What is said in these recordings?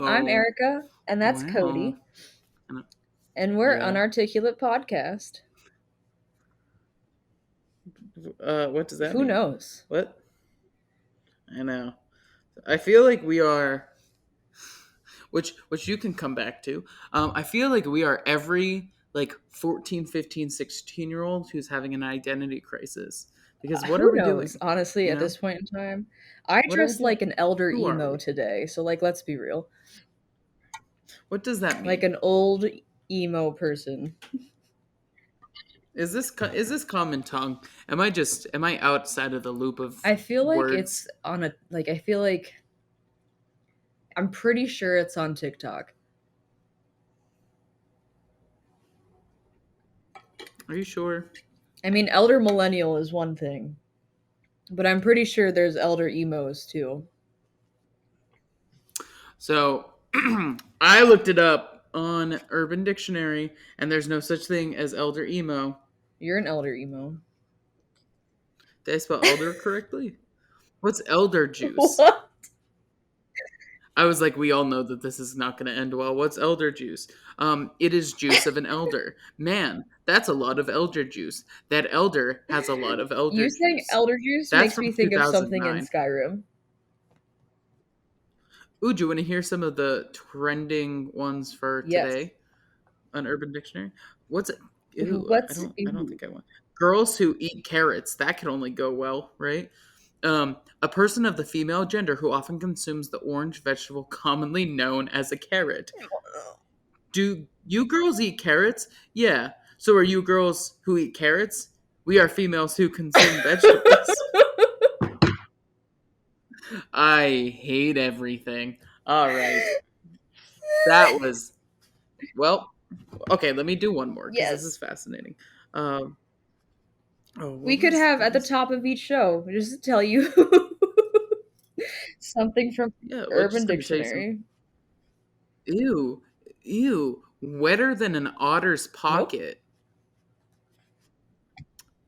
I'm Wow. Erica, and that's Wow. Cody, and we're Yeah. Unarticulate Podcast. What does that Who mean? knows? What? I know. I feel like we are, which you can come back to. I feel like we are every like 14, 15, 16 year old who's having an identity crisis. Because what are Who we knows, doing? honestly, You at know? this point in time? I What are we dressed doing? like an elder Who are emo we? today, so, let's be real. What does that Like mean? an old emo person. Is this common tongue? Am I outside of the loop of I feel like words? it's on a, I feel like, I'm pretty sure it's on TikTok. Are you sure? I mean, elder millennial is one thing, but I'm pretty sure there's elder emos too. So I looked it up on Urban Dictionary, and there's no such thing as elder emo. You're an elder emo. Did I spell elder correctly? What's elder juice? What? I was like, we all know that this is not going to end well. What's elder juice? It is juice of an elder. Man, that's a lot of elder juice. That elder has a lot of elder You saying juice. elder juice That's makes from me think of something in 2009. Skyrim. Ooh, do you want to hear some of the trending ones for Yes. today on Urban Dictionary? What's it? Ew, What's I don't ooh. think I want. Girls who eat carrots. That could only go well, right? A person of the female gender who often consumes the orange vegetable commonly known as a carrot. Do you girls eat carrots? Yeah. So are you girls who eat carrots? We are females who consume vegetables. I hate everything. All right. That was, well, okay, let me do one more because this is Yes. fascinating. Um, We could have what at the was, top of each show just to tell you something from yeah, well, Urban just let me tell you something. Dictionary. Ew, ew, wetter than an otter's Nope. pocket.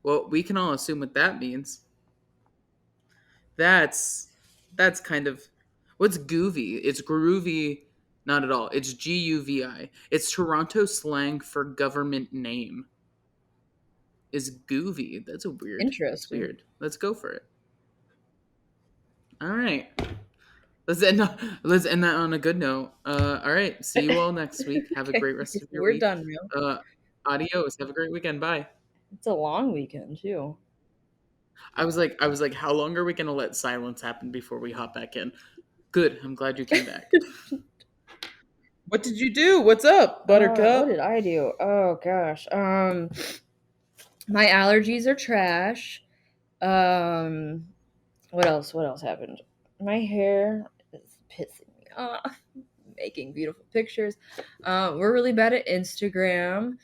Well, we can all assume what that means. That's that's kind of what's goovy. It's groovy, not at all. It's GUVI. It's Toronto slang for government name. Is goovy. That's a weird. That's Interesting. weird. Let's go for it. All right. Let's end that on a good note. All right. See you all next week. Have a Okay, great rest of your we're week. done now. Uh, Adios. Have a great weekend. Bye. It's a long weekend too. I was like, how long are we gonna let silence happen before we hop back in? Good. I'm glad you came back. What did you do? What's up, What did Buttercup? I do? Oh gosh. My allergies are trash. Um, what else? What else happened? My hair is pissing me off. Making beautiful pictures. We're really bad at Instagram.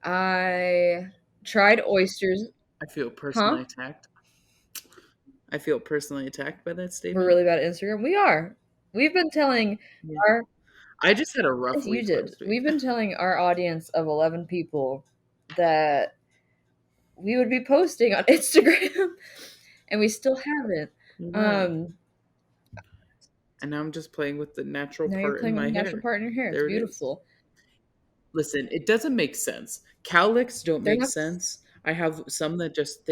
I tried oysters. I feel Huh? personally attacked. I feel personally attacked by that We're statement. really bad at Instagram. We are. We've been telling Yeah. our I just had a rough Yes, you week did. last week. We've been telling our audience of 11 people that we would be posting on Instagram, and we still haven't. Right. Um, And now I'm just playing with the natural Now you're part in playing with my the natural hair. part in your hair. It's There it is. beautiful. Listen, it doesn't make sense. Cowlicks don't They're make not. sense. I have some that just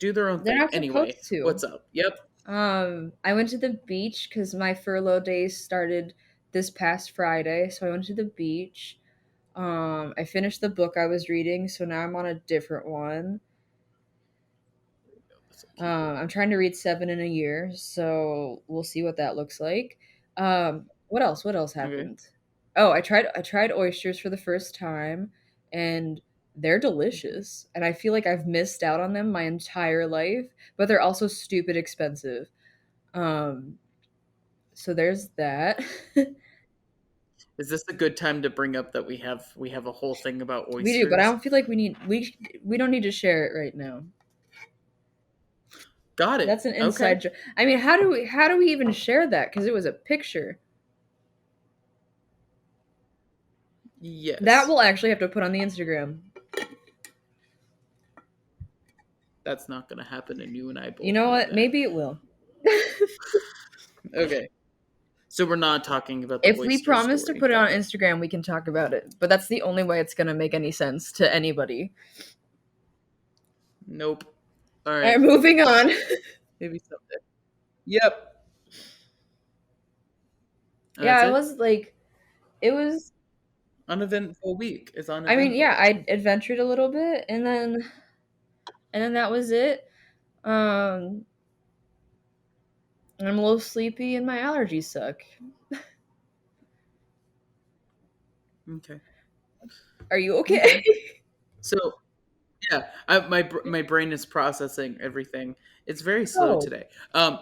do their own They're thing. not Anyway, supposed to. what's up? Yep. I went to the beach because my furlough days started this past Friday, so I went to the beach. I finished the book I was reading, so now I'm on a different one. So keep I'm going. trying to read 7 in a year, so we'll see what that looks like. What else? What else Okay. happened? Oh, I tried oysters for the first time, and they're delicious. And I feel like I've missed out on them my entire life, but they're also stupid expensive. Um, so there's that. Is this a good time to bring up that we have a whole thing about We do, but I oysters? don't feel like we don't need to share it right now. Got it. That's an Okay. inside joke. I mean, how do we even share that? Because it was a picture. That Yes. we'll actually have to put on the Instagram. That's not going to happen, and you and I You both know know what? that. Maybe it will. Okay. So we're not talking about the If we oyster promise to story. put it on Got it. Instagram, we can talk about it. But that's the only way it's gonna make any sense to anybody. Nope. All All right, right. moving on. Maybe someday. Yep. Yeah, That's it it. was like it was. Uneventful week. It's I mean, uneventful. yeah, I adventured a little bit, and then that was it. Um, I'm a little sleepy, and my allergies suck. Okay. Are you okay? Okay. So yeah, my brain is processing everything. It's very slow Oh, today.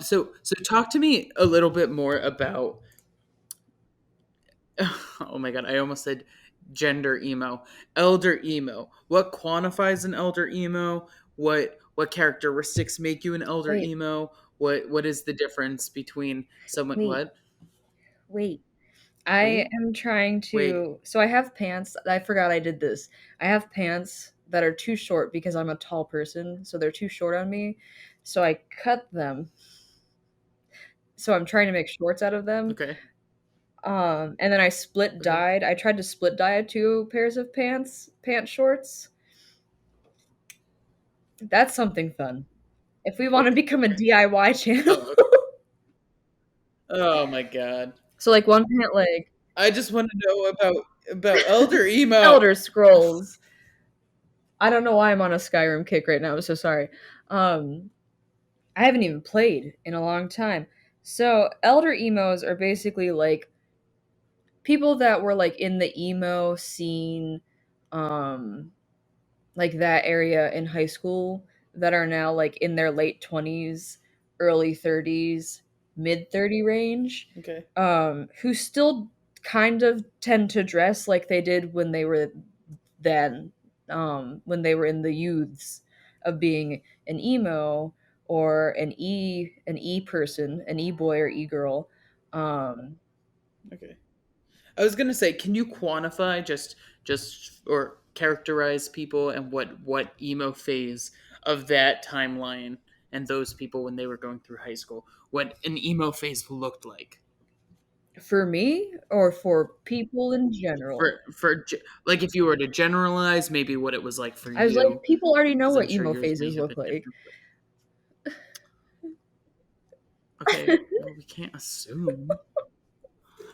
So talk to me a little bit more about. Oh my god, I almost said gender emo, elder emo. What quantifies an elder emo? What characteristics make you an elder wait, emo? What is the difference between someone wait, what? wait. I Wait, am trying wait. to. So I have pants. I forgot I did this. I have pants that are too short because I'm a tall person, so they're too short on me. So I cut them. So I'm trying to make shorts out of them. Okay, And then I split okay, dyed. I tried to split dye two pairs of pant shorts. That's something fun. If we want to okay. become a DIY channel. Oh, okay. Oh my god. So like one pant leg. I just want to know about elder emo. Elder Scrolls. I don't know why I'm on a Skyrim kick right now. I'm so sorry. Um, I haven't even played in a long time. So elder emos are basically like people that were like in the emo scene, um, like that area in high school that are now like in their late 20s, early 30s, mid 30 range, Okay, who still kind of tend to dress like they did when they were then, when they were in the youths of being an emo or an e person, an e boy or e girl. Um, okay. I was gonna say, can you quantify just or characterize people and what emo phase of that timeline and those people when they were going through high school, what an emo phase looked like for me or for people in general. like if you were to generalize maybe what it was like for I was like, you, people already know because I'm what sure emo yours may phases have look been like. different. Okay, well we can't assume.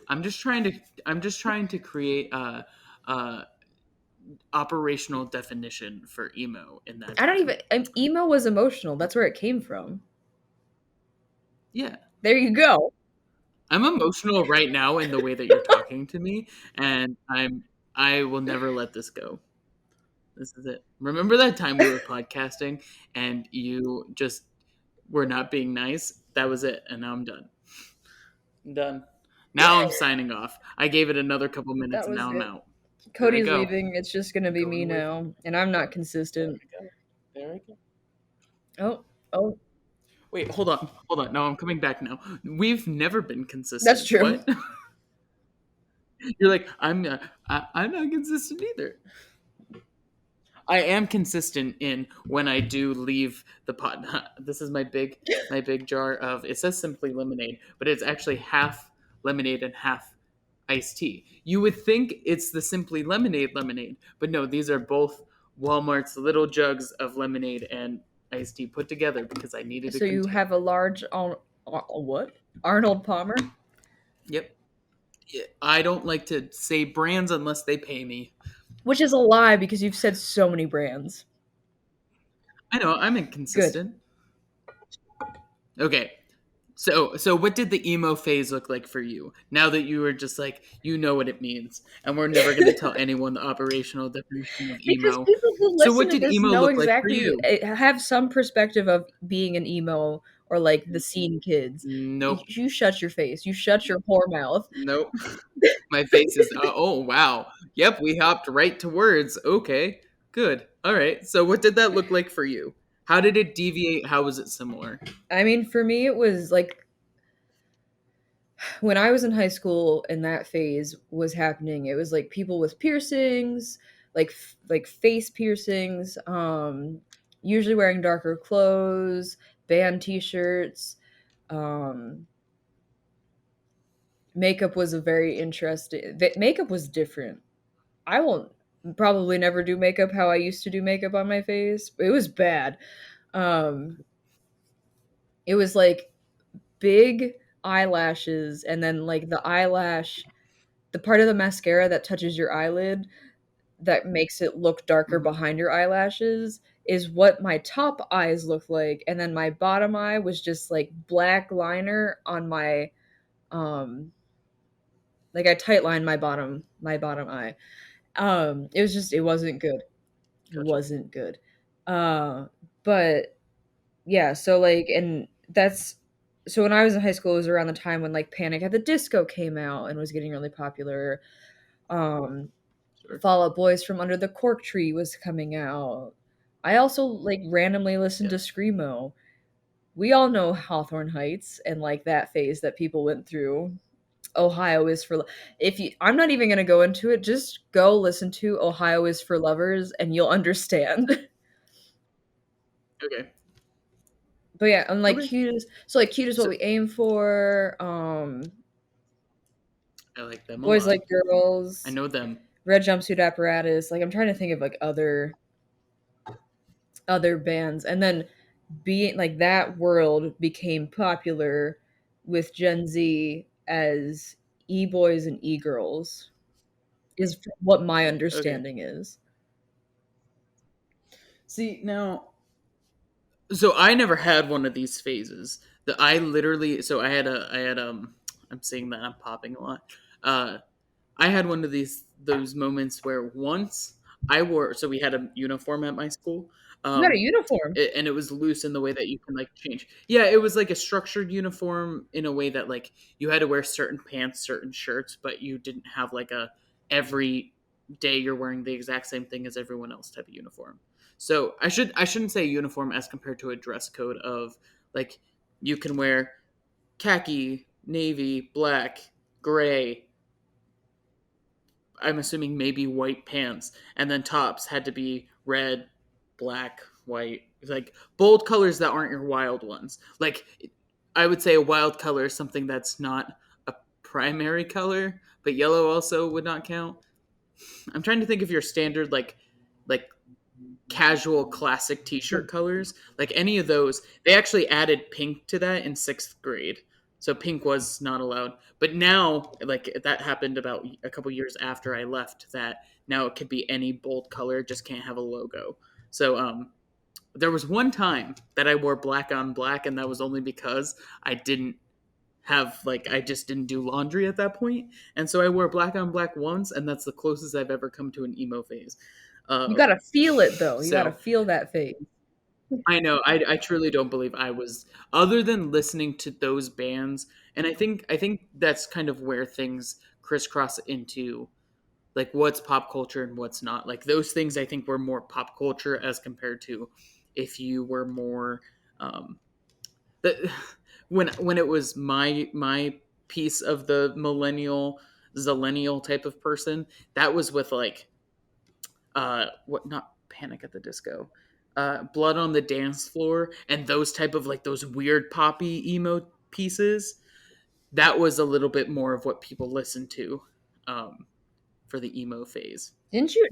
I'm just trying to I'm just trying to create a operational definition for emo in that I don't time. even. Emo was emotional. That's where it came from. Yeah. There you go. I'm emotional right now in the way that you're talking to me, and I will never let this go. This is it. Remember that time we were podcasting and you just were not being nice? That was it, and now I'm done. I'm done. Now I'm signing off. I gave it another couple minutes That and was now I'm it. out. There I Cody's go. leaving. It's just gonna be Going me away from now, and I'm not there consistent. I go. There I go. Oh, oh, Wait, hold on. Hold on. No, I'm coming back now. We've never been that's consistent. true. What? You're like, I'm not consistent either. I am consistent in when I do leave the pot. This is my big jar of, it says simply lemonade, but it's actually half lemonade and half iced tea. You would think it's the simply lemonade, but no, these are both Walmart's little jugs of lemonade and iced tea put together because I needed a So you have container. a large what? Arnold Palmer, Yep. I don't like to say brands unless they pay me. which is a lie because you've said so many brands. I know I'm Good. inconsistent. Okay, so what did the emo phase look like for you? Now that you were just like, you know what it means, and we're never going to tell anyone the operational definition of Because emo. people who So listen what to did this emo know look like for exactly, you? have some perspective of being an emo or like the scene kids. Nope, You shut your face. You shut your whore mouth. nope. My face is oh wow. Yep, we hopped right to words. Okay, good. All right. So what did that look like for you? How did it deviate? How was it similar? I mean, for me, it was like when I was in high school and that phase was happening. It was like people with piercings, like face piercings, usually wearing darker clothes, band T-shirts, um, makeup was a very interesting. Makeup was different. I will probably never do makeup how I used to do makeup on my face. It was bad. Um, it was like big eyelashes, and then like the part of the mascara that touches your eyelid that makes it look darker Mhm. behind your eyelashes is what my top eyes look like, and then my bottom eye was just like black liner on my um like I tight lined my bottom eye. It was just it wasn't good. Gotcha. Wasn't good. Uh but yeah, so like and that's so when I was in high school it was around the time when like Panic at the Disco came out and was getting really popular. Um Sure. Fall Out Boys from Under the Cork Tree was coming out. I also like randomly listened to Yeah. screamo. We all know Hawthorne Heights and like that phase that people went through. Ohio is for if you I'm not even going to go into it, just go listen to Ohio is for Lovers and you'll understand. Okay. But yeah, and like Okay. cute is what So we aim for. I like them a Boys lot. Like I Girls, know them. Red Jumpsuit Apparatus. Like I'm trying to think of like other bands, and then being like that world became popular with Gen Z as e-boys and e-girls is what my Okay. understanding is. See, now, so I never had one of these phases. The I literally, so I had I'm saying that I'm popping a lot. Uh I had one of those moments where once I wore, so we had a uniform at my school. You had a Um uniform. and it was loose in the way that you can like change. Yeah, it was like a structured uniform in a way that like you had to wear certain pants, certain shirts, but you didn't have like a every day you're wearing the exact same thing as everyone else type of uniform. So I shouldn't say uniform as compared to a dress code of like you can wear khaki, navy, black, gray, I'm assuming maybe white pants, and then tops had to be red, black, white, like bold colors that aren't your wild ones. Like I would say a wild color is something that's not a primary color, but yellow also would not count. I'm trying to think of your standard like casual classic t-shirt colors, like any of those. They actually added pink to that in 6th grade, so pink was not allowed. But now, like, that happened about a couple years after I left, that now it could be any bold color, just can't have a logo. So there was one time that I wore black on black, and that was only because I didn't have, like, I just didn't do laundry at that point, and so I wore black on black once, and that's the closest I've ever come to an emo phase. You uh, gotta feel it though. You gotta so feel that phase. I know. I truly don't believe I was, other than listening to those bands, and I think that's kind of where things crisscross into like what's pop culture and what's not. Like those things I think were more pop culture as compared to if you were more the when it was my piece of the millennial zillennial type of person, that was with like what, not Panic at the Disco, Blood on the Dance Floor, and those type of like those weird poppy emo pieces. That was a little bit more of what people listened to um, for the emo phase. Don't you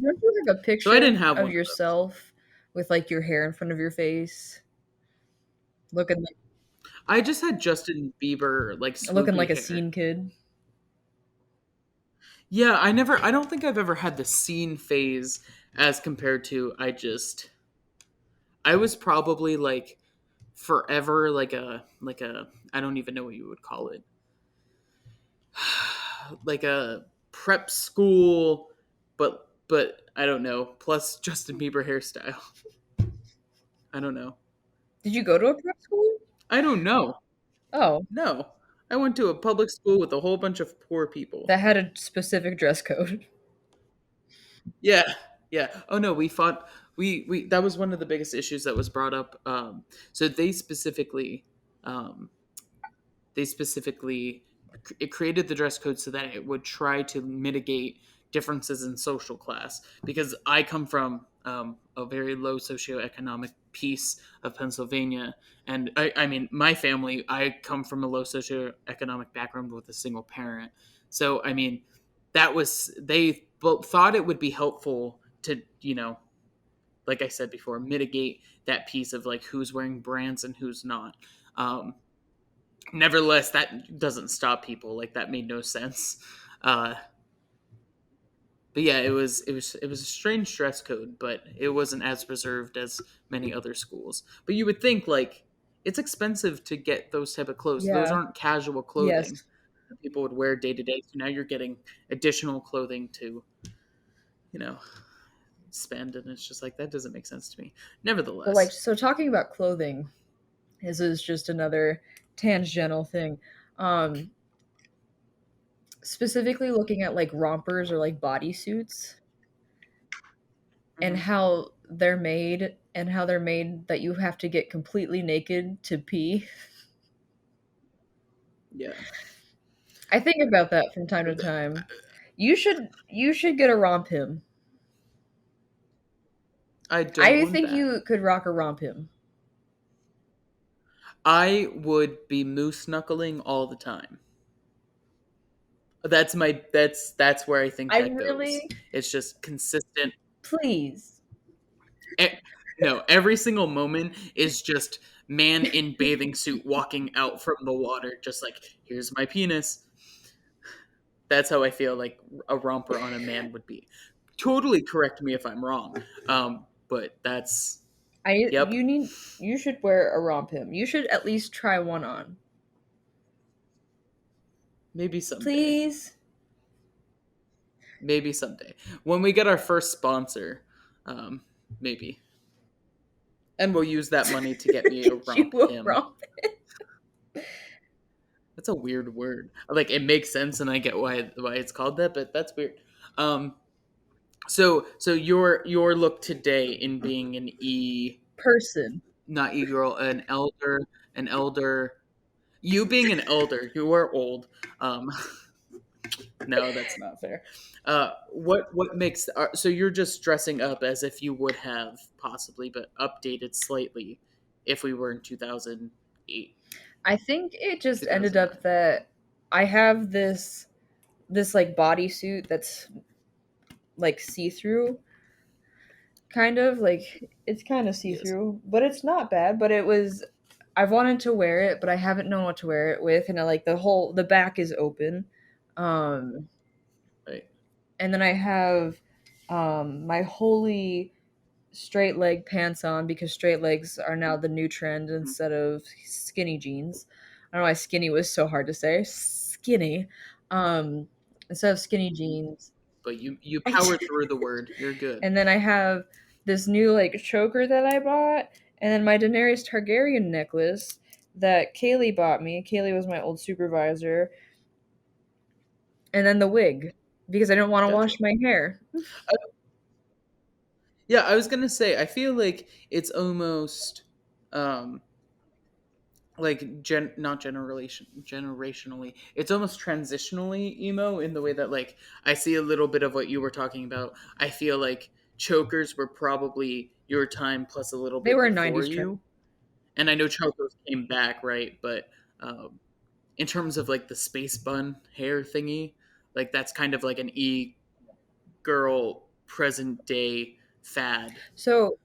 have a So I picture didn't have of one of those. yourself with like your hair in front of your looking like I just had Justin Bieber like looking swoopy like a hair. scene kid? Yeah, I don't think I've ever had the scene phase as compared to I was probably like forever like a I don't even know what you would call it, like a prep school, but I don't know. Plus Justin Bieber hairstyle. I don't know. Did you go to a prep school? I don't know. Oh, No, I went to a public school with a whole bunch of poor people. that had a specific dress code. Yeah, yeah. Oh no, we fought. We that was one of the biggest issues that was brought up. So um, they specifically it created the dress code so that it would try to mitigate differences in social class, because I come from a very low socioeconomic piece of Pennsylvania, and I mean, my family, I come from a low socioeconomic background with a single parent. So, I mean, that was, they both thought it would be helpful to, like I said before, mitigate that piece of like who's wearing brands and who's not. Um, Nevertheless, that doesn't stop people. Like that made no sense. Uh, but yeah, it was a strange dress code, but it wasn't as reserved as many other schools. But you would think like it's expensive to get those type of clothes. Those Yeah. aren't casual clothing Yes. that people would wear day to day. So now you're getting additional clothing to you know spend, and it's just like that doesn't make sense to me. But like, Nevertheless, so talking about clothing, this is just another tangential thing. Um, Specifically looking at like rompers or like bodysuits and hmm how they're made that you have to get completely naked to pee. yeah, I think about that from time to time. You should get a romp him. I don't I want think that. you could rock a romp him. I would be moose knuckling all the time. That's where I think I that goes. really, It's just consistent. please. e- No, every single moment is just man in bathing suit walking out from the water, just like here's my penis. That's how I feel like a romper on a man would be. Totally correct me if I'm wrong, but that's I yep. you need you should wear a romp him. You should at least try one on. Maybe someday. Please. Maybe someday when we get our first sponsor, um, maybe, and we'll use that money to get me a You romp will him. romp. That's a weird word. Like it makes sense, and I get why it's called that, but that's weird. Um, so your look today in being an Person. not e girl, an elder. You being an elder, you are old. Um, no, that's not fair. What makes so you're just dressing up as if you would have possibly, but updated slightly if we were in 2008, I think it just ended up 2009. that I have this like bodysuit that's like see-through, kind of like it's kind of Yes, see-through, but it's not bad. But I've wanted to wear it, but I haven't known what to wear it with, and I like the back is open. Um, right. and then I have my holy straight leg pants on because straight legs are now the new trend Mhm. instead of skinny jeans. I don't know why skinny was so hard to say. Skinny. Um, Instead of skinny jeans. But you powered through the word. You're good. And then I have this new like choker that I bought, and then my Daenerys Targaryen necklace that Kaylee bought me. Kaylee was my old supervisor, and then the wig because I don't want to Gotcha. wash my hair. Yeah, I was gonna say, I feel like it's almost um like not generationally. It's almost transitionally emo in the way that like I see a little bit of what you were talking about. I feel like chokers were probably your time plus a little They bit were a before 90s trend. you. And I know chokers came back, right? But in terms of like the space bun hair thingy, like that's kind of like an e girl present day fad. So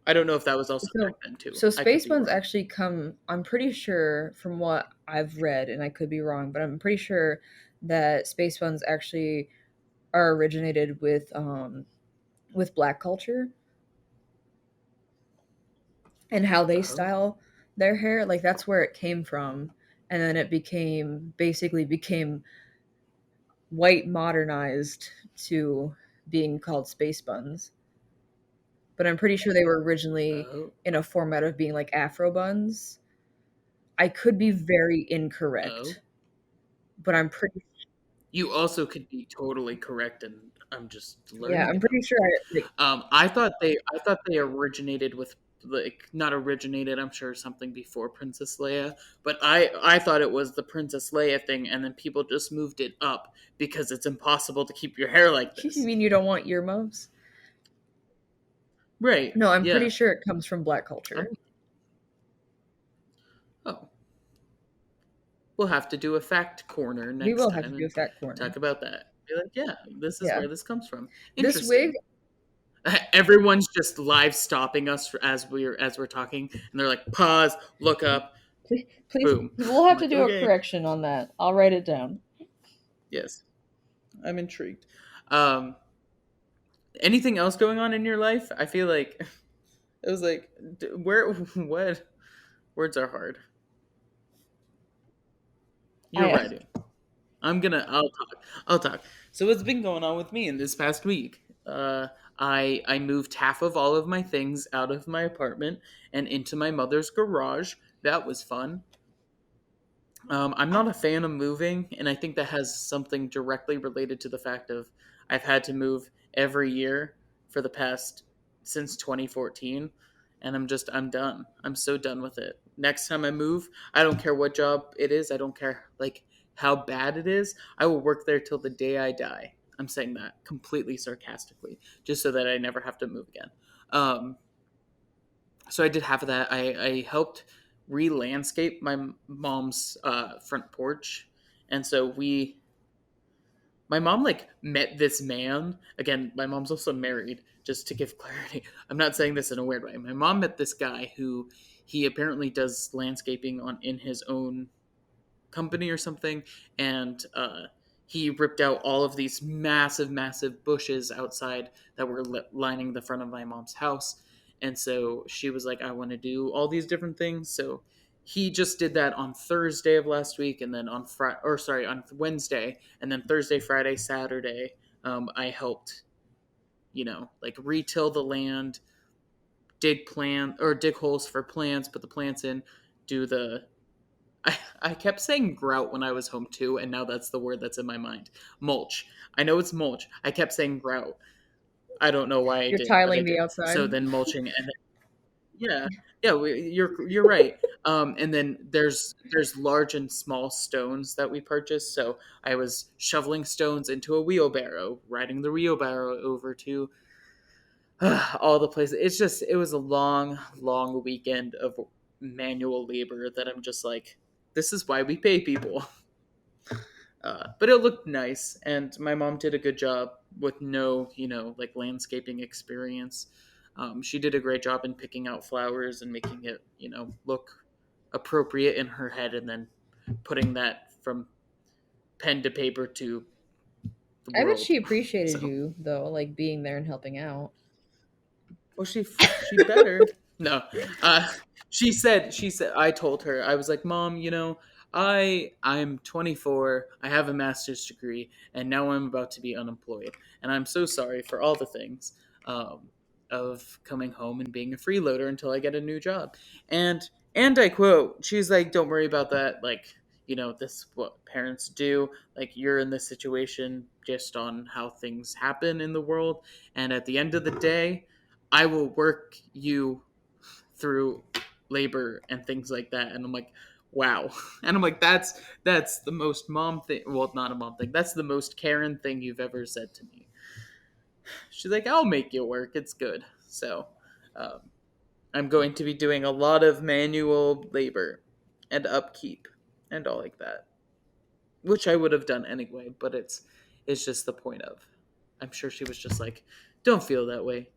I don't know if that was also back So, then too. so I could space be buns wrong. actually come. I'm pretty sure from what I've read, and I could be wrong, but I'm pretty sure that space buns actually are originated with Black culture and how they Oh, style their hair. Like that's where it came from, and then it became white modernized to being called space buns. But I'm pretty sure they were originally oh, in a format of being like Afro buns. I could be very oh. incorrect, but I'm pretty You also could be totally correct, and I'm just yeah, learning I'm about pretty you sure today. I like I thought they originated with like not originated. I'm sure something before Princess Leia, but I thought it was the Princess Leia thing, and then people just moved it up because it's impossible to keep your hair like You this. mean you don't want earmuffs? Right? No, I'm pretty Yeah. sure it comes from black I'm, culture. oh, we'll have to do a fact corner We next will have to time do a and fact corner. talk about that. Be like, yeah, this is Yeah. where this comes from. This wig, Interesting. Everyone's just live stopping us as we're talking, and they're like, pause, look up, please, boom. we'll I'm have to like, do a okay, correction on that. I'll write it down. yes, I'm intrigued. Um, anything else going on in your life? I feel like it was like, where, what? Words are hard. You're I writing. I'll talk. I'll talk. So what's been going on with me in this past week? I moved half of all of my things out of my apartment and into my mother's garage. That was fun. I'm not a fan of moving, and I think that has something directly related to the fact of I've had to move every year for the past since 2014, and I'm done. I'm so done with it. Next time I move, I don't care what job it is. I don't care like how bad it is. I will work there till the day I die. I'm saying that completely sarcastically, just so that I never have to move again. Um, so I did half of that. I helped re-landscape my mom's front porch, and so my mom like met this man. Again, my mom's also married. Just to give clarity, I'm not saying this in a weird way. My mom met this guy who he apparently does landscaping on in his own company or something, and he ripped out all of these massive, massive bushes outside that were lining the front of my mom's house. And so she was like, I want to do all these different things. So he just did that on Thursday of last week, and then on Friday, or sorry, on Wednesday, and then Thursday, Friday, Saturday, I helped, like retill the land, dig holes for plants, put the plants in, do the I kept saying grout when I was home too, and now that's the word that's in my mind. Mulch. I know it's mulch. I kept saying grout. I don't know why I You're did, but I tiling the did. So outside. then mulching, and then, yeah, yeah, you're right. And then there's large and small stones that we purchased. So I was shoveling stones into a wheelbarrow, riding the wheelbarrow over to all the places. It was a long, long weekend of manual labor that I'm just like, this is why we pay people. But it looked nice, and my mom did a good job with no, like landscaping experience. She did a great job in picking out flowers and making it, look appropriate in her head, and then putting that from pen to paper to the I bet world. she appreciated So, you though, like being there and helping out. well, she better. No, uh, she said I told her I was like, Mom, I'm 24. I have a master's degree, and now I'm about to be unemployed, and I'm so sorry for all the things um, of coming home and being a freeloader until I get a new job. And I quote, she's like, Don't worry about that. Like, this is what parents do. Like, you're in this situation just on how things happen in the world, and at the end of the day, I will work you through labor and things like that. And I'm like, wow. And I'm like, that's the most mom thing. Well, not a mom thing. That's the most Karen thing you've ever said to me. She's like, I'll make you work. It's good. So um, I'm going to be doing a lot of manual labor and upkeep and all like that, which I would have done anyway. But it's just the point of. I'm sure she was just like, don't feel that way.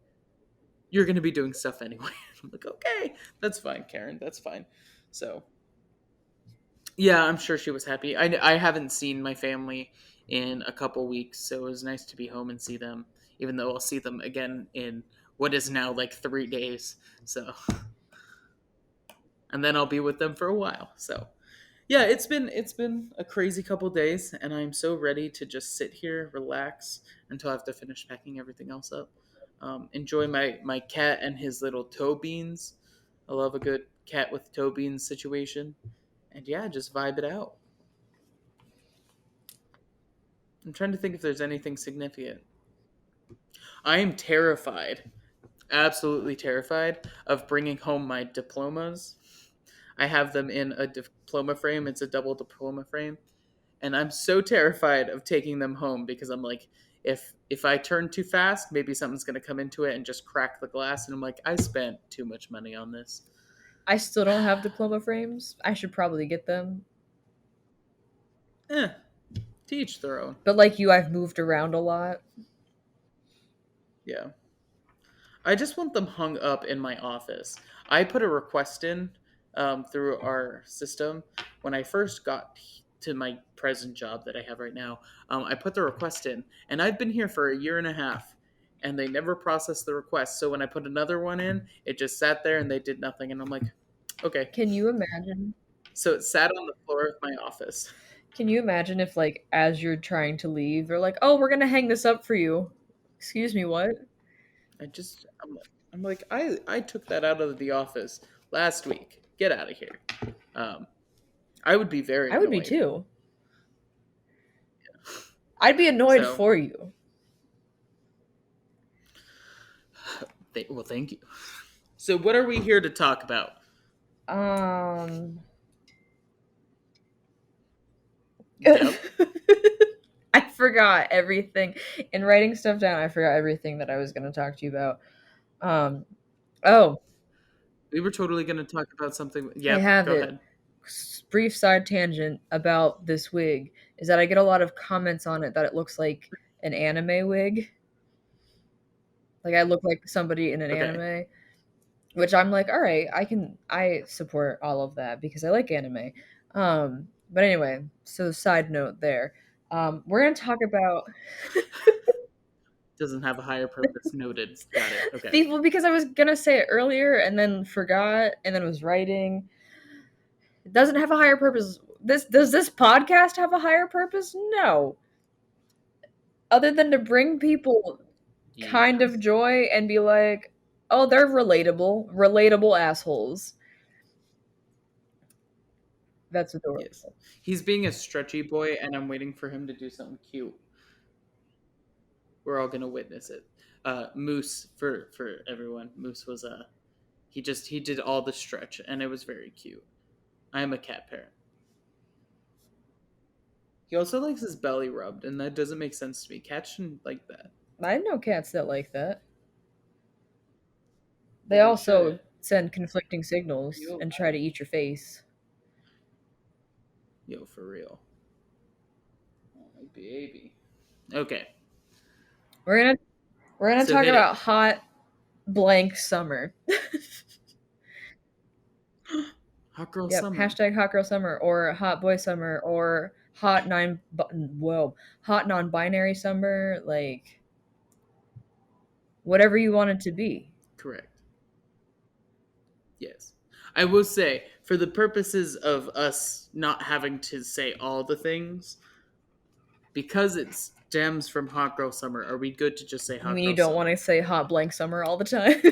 You're going to be doing stuff anyway. I'm like, okay, that's fine, Karen. That's fine. So, yeah, I'm sure she was happy. I haven't seen my family in a couple weeks, so it was nice to be home and see them, even though I'll see them again in what is now like 3 days. So, and then I'll be with them for a while. So, yeah, it's been a crazy couple days, and I'm so ready to just sit here, relax until I have to finish packing everything else up. Enjoy my cat and his little toe beans. I love a good cat with toe beans situation, and yeah, just vibe it out. I'm trying to think if there's anything significant. I am terrified. absolutely terrified of bringing home my diplomas. I have them in a diploma frame. It's a double diploma frame, and I'm so terrified of taking them home because I'm like, if I turn too fast, maybe something's gonna come into it and just crack the glass. And I'm like, I spent too much money on this. I still don't have diploma frames. I should probably get them. Eh, to each their own. But like you, I've moved around a lot. Yeah. I just want them hung up in my office. I put a request in through our system when I first got to my present job that I have right now. I put the request in, and I've been here for a year and a half, and they never processed the request. So when I put another one in, it just sat there and they did nothing. And I'm like, okay. Can you imagine? So it sat on the floor of my office. Can you imagine if, like, as you're trying to leave, they're like, "Oh, we're gonna hang this up for you." Excuse me, what? I'm like, I took that out of the office last week. Get out of here. Um, I would be very I would be annoyed. too. I'd be annoyed So, for you. well, thank you. So, what are we here to talk about? Um, Yep. I forgot everything. In writing stuff down, I forgot everything that I was going to talk to you about. Um, oh, We were totally going to talk about something. I Yep. have Go it. ahead. Brief side tangent about this wig is that I get a lot of comments on it that it looks like an anime wig. Like I look like somebody in an Okay. anime, which I'm like, all right, I support all of that because I like anime. But anyway, so side note there. We're gonna talk about Doesn't have a higher purpose. Noted. Got it. Okay. people because I was gonna say it earlier and then forgot and then was writing. It doesn't have a higher purpose. This podcast have a higher purpose? No. Other than to bring people kind of Yes. joy and be like, oh, they're relatable assholes. That's Yes. adorable. He's being a stretchy boy, and I'm waiting for him to do something cute. We're all going to witness it. Moose, for everyone, Moose was he did all the stretch, and it was very cute. I am a cat parent. He also likes his belly rubbed, and that doesn't make sense to me. Cats shouldn't like that. I know cats that like that. They Well, they also should. send conflicting signals Yo, and try to eat your face. yo, for real. Oh, my baby. Okay, We're gonna we're gonna so talk hit it. about hot blank summer. Hot girl Yep, summer. hashtag hot girl summer or hot boy summer or hot non-binary summer, like whatever you want it to be. Correct. Yes. I will say, for the purposes of us not having to say all the things, because it stems from hot girl summer, are we good to just say You hot mean you girl don't want summer? to say hot blank summer all the time?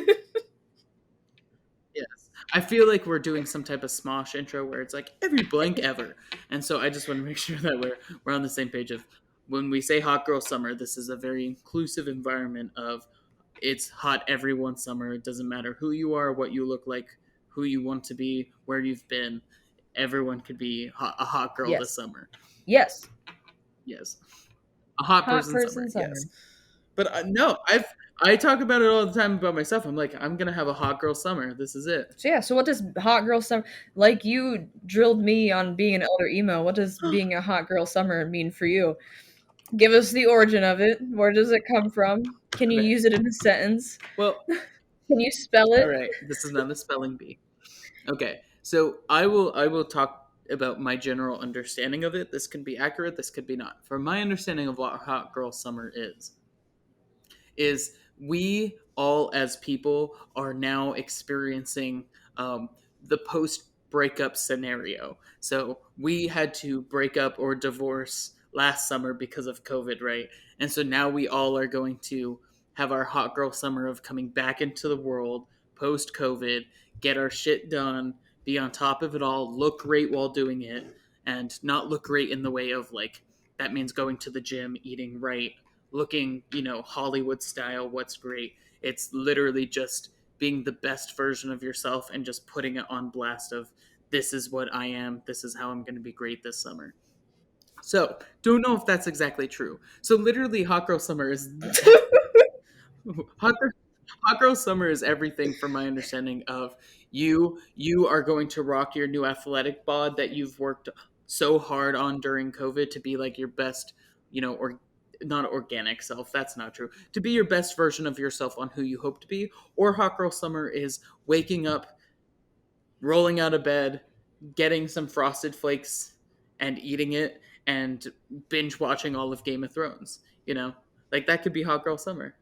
Yes. I feel like we're doing some type of Smosh intro where it's like every blank ever. And so I just want to make sure that we're on the same page of when we say hot girl summer, this is a very inclusive environment of it's hot every one summer. It doesn't matter who you are, what you look like, who you want to be, where you've been. Everyone could be a hot girl this Yes. summer. Yes. Yes. A hot Hot person summer. person Yes. summer. But no, I talk about it all the time about myself. I'm like, I'm gonna have a hot girl summer. This is it. So yeah, so what does hot girl summer, like you drilled me on being an elder emo, what does being a hot girl summer mean for you? Give us the origin of it. Where does it come from? Can you Okay. use it in a sentence? Well, Can you spell all it? right. This is not the spelling bee. Okay. So I will talk about my general understanding of it. This can be accurate. This could be not. From my understanding of what hot girl summer is we all as people are now experiencing the post breakup scenario. So we had to break up or divorce last summer because of COVID, right? And so now we all are going to have our hot girl summer of coming back into the world post COVID, get our shit done, be on top of it all, look great while doing it, and not look great in the way of like that means going to the gym, eating right, looking, Hollywood style, what's great. It's literally just being the best version of yourself and just putting it on blast of this is what I am, this is how I'm going to be great this summer. So, don't know if that's exactly true. So, literally, Hot Girl Summer is Hot Girl, Hot Girl Summer is everything from my understanding of you are going to rock your new athletic bod that you've worked so hard on during COVID to be like your best, or not organic self. That's not true. To be your best version of yourself on who you hope to be. Or Hot Girl Summer is waking up, rolling out of bed, getting some frosted flakes and eating it and binge watching all of Game of Thrones, Like that could be Hot Girl Summer.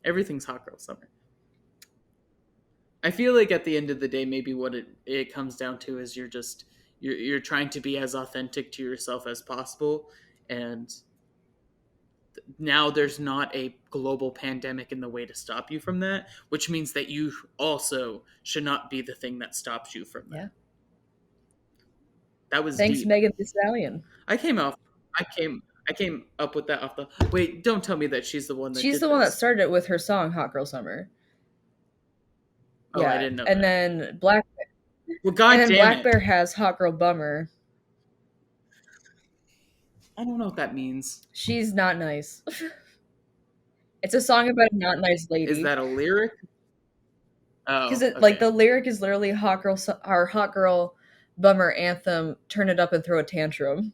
Everything's Hot Girl Summer. I feel like at the end of the day, maybe what it comes down to is you're trying to be as authentic to yourself as possible, and now there's not a global pandemic in the way to stop you from that, which means that you also should not be the thing that stops you from Yeah. that. That was Thanks, deep. Megan Thee Stallion. I came off. I came up with that off the. Wait, don't tell me that she's the one that She's did the one that this. started it with her song "Hot Girl Summer." Oh, I Yeah, didn't know and that. then Black Well, and god then damn Black it. Bear has "Hot Girl Bummer." I don't know what that means. She's not nice. It's a song about a not nice Is lady. that a lyric? Because Oh, it like okay. the lyric is literally our hot girl bummer anthem. Turn it up and throw a tantrum.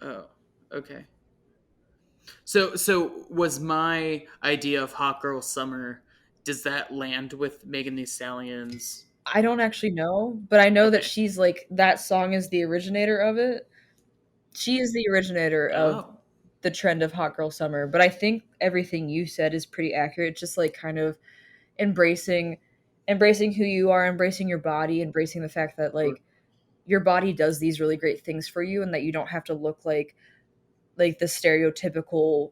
Oh, okay. So was my idea of Hot Girl Summer? Does that land with Megan Thee Stallion's? I don't actually know, but I know that Okay. she's like that song is the originator of it. She is the originator of Oh, the trend of hot girl summer. But I think everything you said is pretty accurate. Just like kind of embracing embracing who you are, embracing your body, embracing the fact that like your body does these really great things for you and that you don't have to look like the stereotypical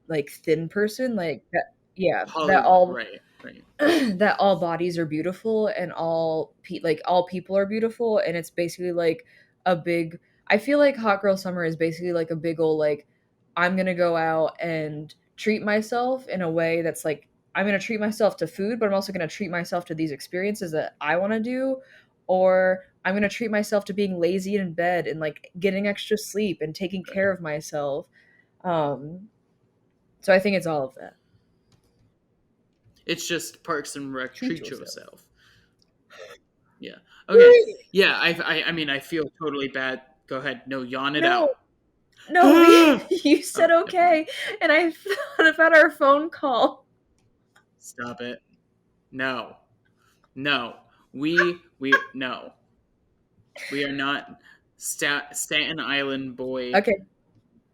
like thin person like that. Yeah, that Hollywood. all Right. Right. that all bodies are beautiful and like all people are beautiful, and it's basically like a big I feel like hot girl summer is basically like a big old like I'm going to go out and treat myself in a way that's like I'm going to treat myself to food, but I'm also going to treat myself to these experiences that I want to do, or I'm going to treat myself to being lazy in bed and like getting extra sleep and taking Right. care of myself. um so I think it's all of that. It's just Parks and Rec. Treat Treat yourself. yourself. Yeah. Okay. Yeah. I mean, I feel totally bad. Go ahead. No, yawn it No, out. no, Oh, you said never mind. okay, and I thought about our phone call. Stop it. No. No. We no. We are not Staten Island boy. Okay,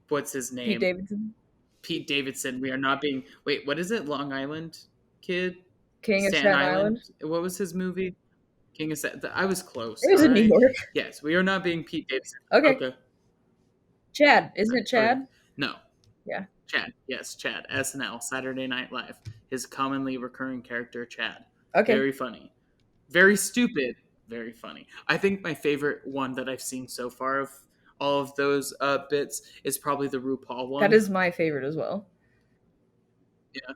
What's his Pete name? Davidson, Pete Davidson. We are not being. Wait, what is it? Long Island kid? King of Staten Staten Island? Island. What was his movie? King of Staten. I was close. It All was in New right. York. Yes, we are not being Pete Davidson. Okay, Okay. Chad, isn't it Okay. Chad? No. Yeah. Chad. Yes, Chad. SNL. Saturday Night Live. His commonly recurring character, Chad. Okay, Very funny. Very stupid. Very funny. I think my favorite one that I've seen so far of all of those bits is probably the RuPaul that one. is my favorite as well. Yeah.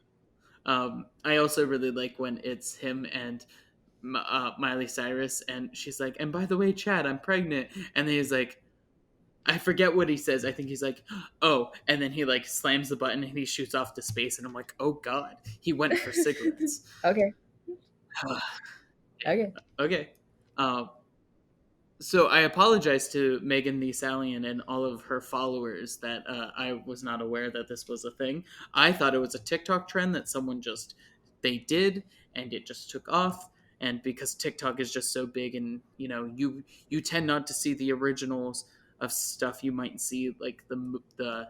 I also really like when it's him and Miley Cyrus, and she's like, "And by the way, Chad, I'm pregnant," and then he's like, I forget what he says. I think he's like, "Oh," and then he like slams the button and he shoots off to space, and I'm like, "Oh God, he went for cigarettes." Okay, okay. Okay. Um, so I apologize to Megan Thee Stallion and all of her followers that I was not aware that this was a thing. I thought it was a TikTok trend that someone just they did and it just took off. And because TikTok is just so big, and you tend not to see the originals of stuff. You might see like the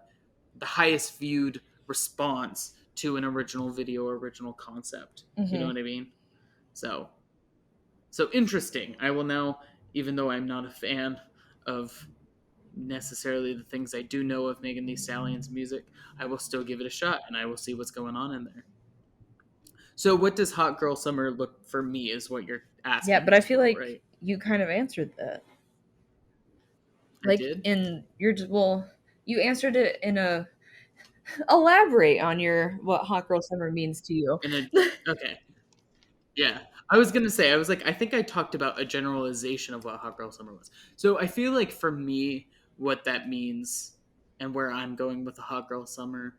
highest viewed response to an original video or original concept. You know Hmm. what I mean? So interesting. I will now, even though I'm not a fan of necessarily the things I do know of Megan Thee Stallion's music, I will still give it a shot and I will see what's going on in there. So, what does Hot Girl Summer look for me? Is what you're Yeah, asking but me I to feel know, like right? you kind of answered that. I Like did. in your well, You answered it in a elaborate on your what hot girl summer means to you. In a okay. Yeah. I was gonna say, I was like, I think I talked about a generalization of what hot girl summer was. So I feel like for me, what that means and where I'm going with the hot girl summer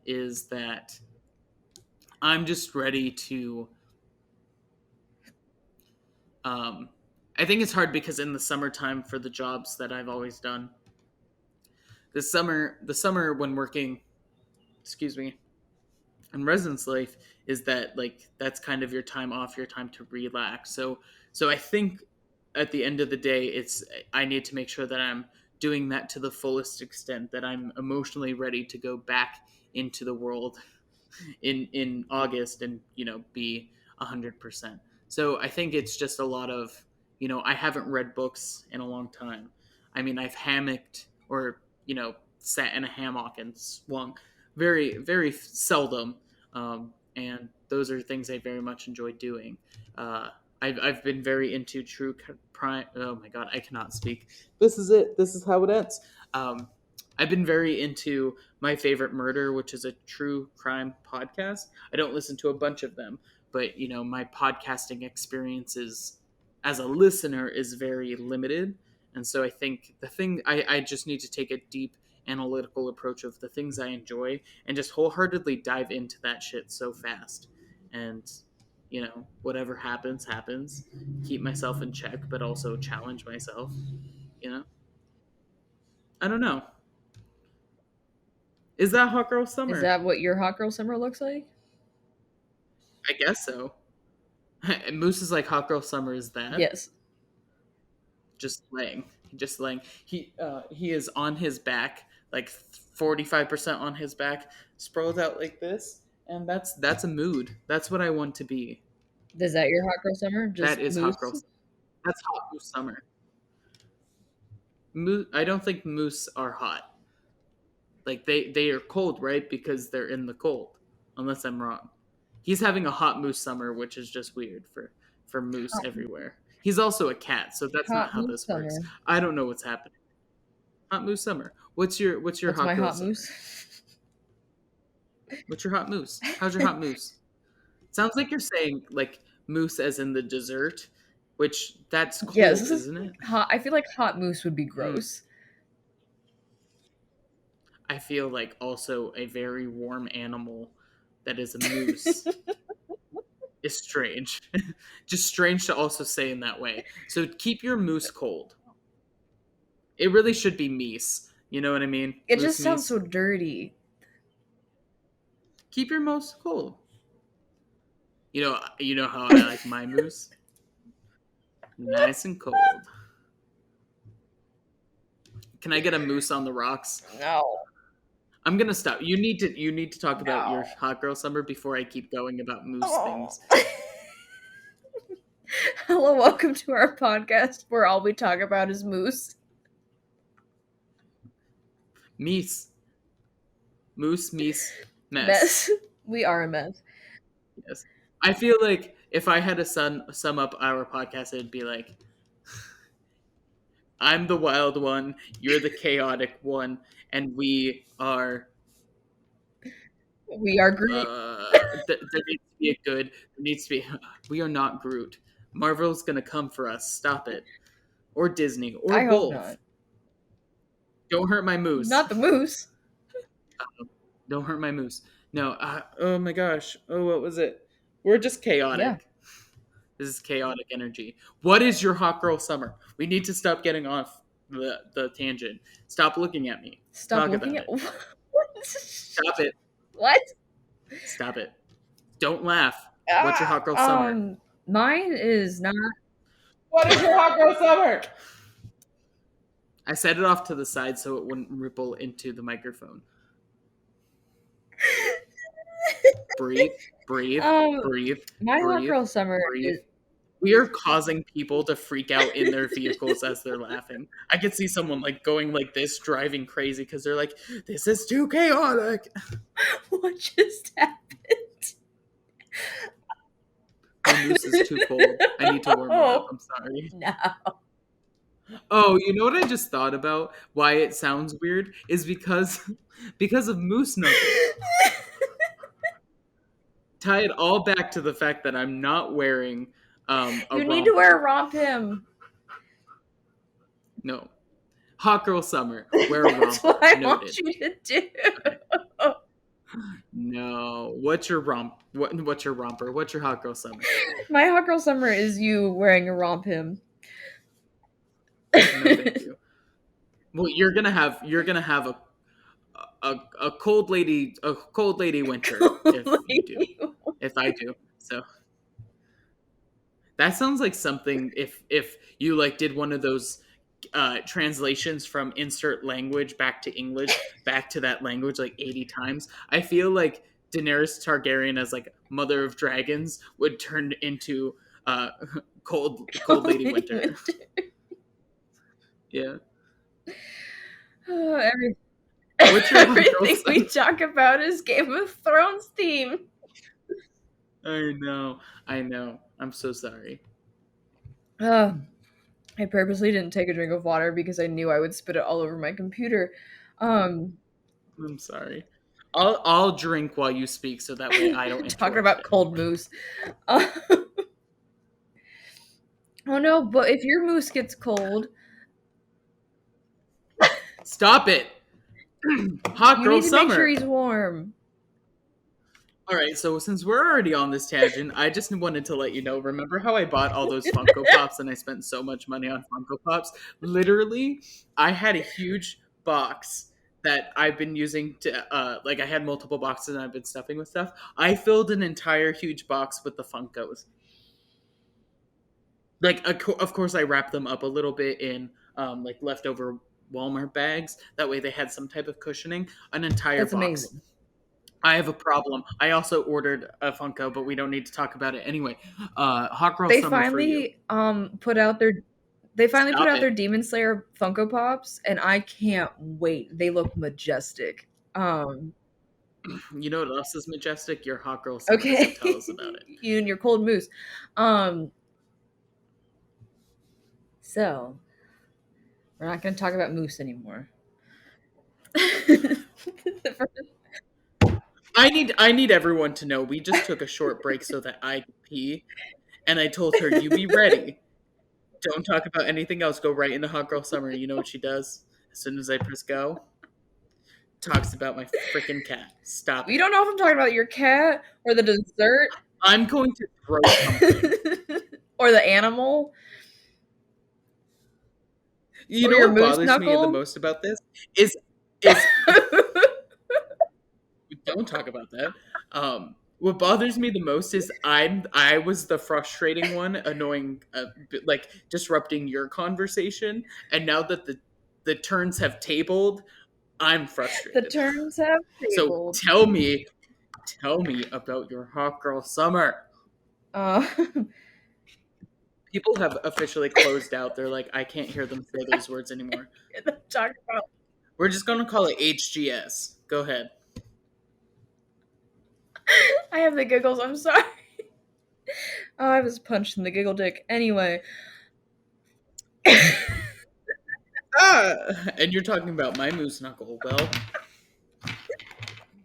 is that I'm just ready to um I think it's hard because in the summertime for the jobs that I've always done, the summer when working, excuse me, in residence life is that like that's kind of your time off, your time to relax. So I think at the end of the day, it's I need to make sure that I'm doing that to the fullest extent, that I'm emotionally ready to go back into the world in August and be 100%. So I think it's just a lot of I haven't read books in a long time. I mean, I've hammocked or sat in a hammock and swung very very seldom, and those are things I very much enjoy doing. I've been very into true crime. Oh my god, I cannot speak. This is it. This is how it ends. Um, I've been very into My Favorite Murder, which is a true crime podcast. I don't listen to a bunch of them, but my podcasting experiences as a listener is very limited. And so I think the thing I just need to take a deep analytical approach of the things I enjoy and just wholeheartedly dive into that shit so fast. And whatever happens, happens. Keep myself in check, but also challenge myself. You know, I don't know. Is that hot girl Is summer? that what your hot girl summer looks like? I guess so. Moose is like hot girl summer is that Yes. just laying, just laying. He is on his back, like 45% on his back, sprawled out like this, and that's a mood. That's what I want to be. Is that your hot girl summer? That Just is hot girl. moose? That's hot moose summer. Moose. I don't think moose are hot. Like they are cold, right? Because they're in the cold. Unless I'm wrong. He's having a hot moose summer, which is just weird for moose Hot, everywhere. He's also a cat, so that's not hot how moose this works. summer. I don't know what's happening. Hot moose summer. What's your What's my hot girl hot summer? moose? What's your hot moose? How's your hot moose? Sounds like you're saying like moose as in the dessert, which that's cold, Yes. isn't it? Hot. I feel like hot moose would be Mm. gross. I feel like also a very warm animal that is a moose is strange. Just strange to also say in that way. So keep your moose cold. It really should be meese. You know what I mean? It Moose just sounds meese. so dirty. Keep your moose cold. You know how I like my moose? Nice and cold. Can I get a moose on the rocks? No. I'm gonna stop. You need to talk about your No. hot girl summer before I keep going about moose Oh. things. Hello, welcome to our podcast where all we talk about is moose. Meese. Moose, meese, mess. Mess. We are a mess. Yes. I feel like if I had to sum up our podcast, it'd be like, I'm the wild one, you're the chaotic one, and we are. We are Groot. There needs to be a good. There needs to be. We are not Groot. Marvel's gonna come for us. Stop it. Or Disney, or I hope both. not. Don't hurt my moose. Not the moose. Don't hurt my moose. No. Oh my gosh. Oh, what was it? We're just Yeah. chaotic. This is chaotic energy. What is your hot girl summer? We need to stop getting off the tangent. Stop looking at me. Stop Talk looking about at it. what? Stop it. What? Stop it. Don't laugh. What's your hot girl summer? Mine is not. What is your hot girl summer? I set it off to the side so it wouldn't ripple into the microphone. Breathe, breathe, breathe, My hot breathe, girl summer breathe. is. We are causing people to freak out in their vehicles as they're laughing. I could see someone like going like this, driving crazy because they're like, "This is too chaotic." What just happened? My moose is too cold. I need to warm it up. I'm sorry. No. Oh, you know what I just thought about? Why it sounds weird is because because of moose knuckle. Tie it all back to the fact that I'm not wearing a You need to wear a romper. romp him. No. Hot girl summer. Wear a That's what romper. I want Noted. you to do. Okay. No. What's your what's your romper? What's your hot girl summer? My hot girl summer is you wearing a romp him. No, thank you. Well, you're gonna have a cold lady winter if you do. If I do. So that sounds like something if you like did one of those translations from insert language back to English, back to that language like 80 times. I feel like Daenerys Targaryen as like Mother of Dragons would turn into uh, cold Lady Winter. Yeah. Every, What's your hot girl everything we summer? talk about is Game of Thrones theme. I know. I know. I'm so sorry. Uh, I purposely didn't take a drink of water because I knew I would spit it all over my computer. Um, I'm sorry. I'll drink while you speak so that way I don't talking interrupt about cold anymore. moose. Uh, oh no, but if your moose gets cold, Stop it. Hot you girl need to make sure summer. he's warm. All right, so since we're already on this tangent, I just wanted to let you know. Remember how I bought all those Funko Pops and I spent so much money on Funko Pops? Literally, I had a huge box that I've been using to, like, I had multiple boxes and I've been stuffing with stuff. I filled an entire huge box with the Funkos. Like, of course, I wrapped them up a little bit in, like, leftover Walmart bags. That way they had some type of cushioning. An entire That's box. amazing. I have a problem. I also ordered a Funko, but we don't need to talk about it anyway. Hot Girl They Summer for you. finally put out their they finally put Stop out it. their Demon Slayer Funko Pops, and I can't wait. They look majestic. You know what else is majestic? Your Hot Girl Summer. So Okay, tell us about it. you and your cold moose. Um, so we're not going to talk about moose anymore. I need everyone to know we just took a short break so that I could pee, and I told her you be ready. Don't talk about anything else. Go right into Hot Girl Summer. You know what she does? As soon as I press go, talks about my freaking cat. Stop You it. don't know if I'm talking about your cat or the dessert I'm going to throw something. or the animal You or know your what moose bothers me the knuckle. most about this is don't talk about that. What bothers me the most is I was the frustrating one, annoying, like disrupting your conversation, and now that the turns have tabled, I'm The frustrated. terms have So tabled. tell me about your hot girl summer. Uh, People have officially closed out. They're like, I can't hear them say those words anymore. talk about. We're just gonna call it HGS. Go ahead. I have the giggles. I'm sorry. Oh, I was punched in the giggle dick. Anyway, it Ah, and you're talking about my moose knuckle. Well,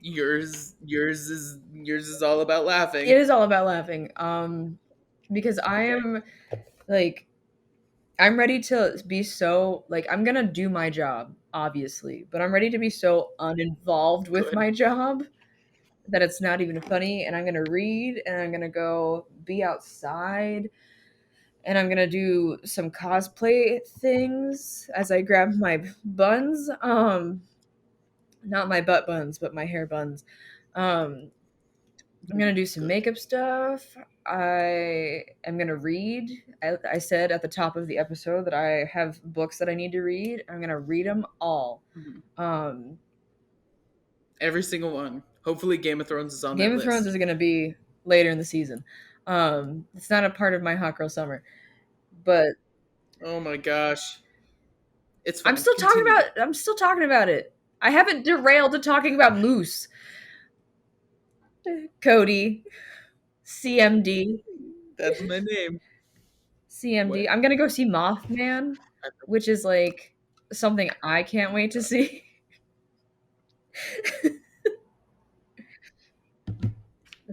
yours is all about laughing. is all about laughing. Because I Okay, am like I'm ready to be so like I'm gonna do my job, obviously, but I'm ready to be so uninvolved with good. my job that it's not even funny. And I'm gonna read, and I'm gonna go be outside, and I'm gonna do some cosplay things as I grab my buns. Not my butt buns, but my hair buns. Um, I'm gonna do some Good. makeup stuff. I am gonna read. I said at the top of the episode that I have books that I need to read. I'm gonna read them all. Mhm. Um, Every single one. Hopefully, Game of Thrones is on Game that of Thrones list. is gonna be later in the season. It's not a part of my hot girl summer, but Oh my gosh, it's I'm fine. still talking Continue. about. I'm still talking about it. I haven't derailed to talking about Moose, Cody, CMD, That's my name. CMD. What? I'm gonna go see Mothman. which is like something I can't wait to see.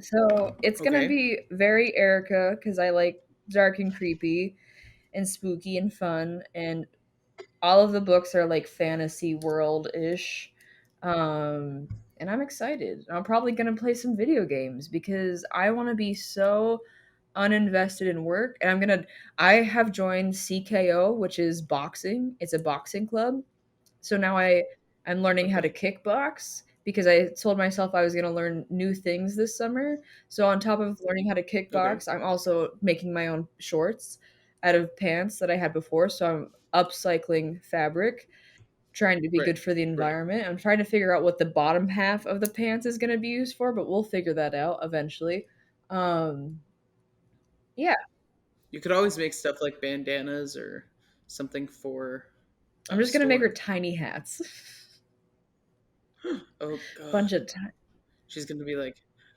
So it's gonna Okay. be very Erica because I like dark and creepy and spooky and fun, and all of the books are like fantasy world ish. And I'm excited. I'm probably gonna play some video games because I want to be so uninvested in work. And I have joined CKO, which is boxing. It's a boxing club. So now I'm learning how to Okay. kickbox because I told myself I was going to learn new things this summer. So on top of learning how to Okay. kickbox, I'm also making my own shorts out of pants that I had before. So I'm upcycling fabric, trying to be Right. good for the Right. environment. I'm trying to figure out what the bottom half of the pants is going to be used for, but we'll figure that out eventually. Um, yeah, You could always make stuff like bandanas or something for I'm just going to make her storing. tiny hats. Oh God, Bunch of ti- she's gonna be like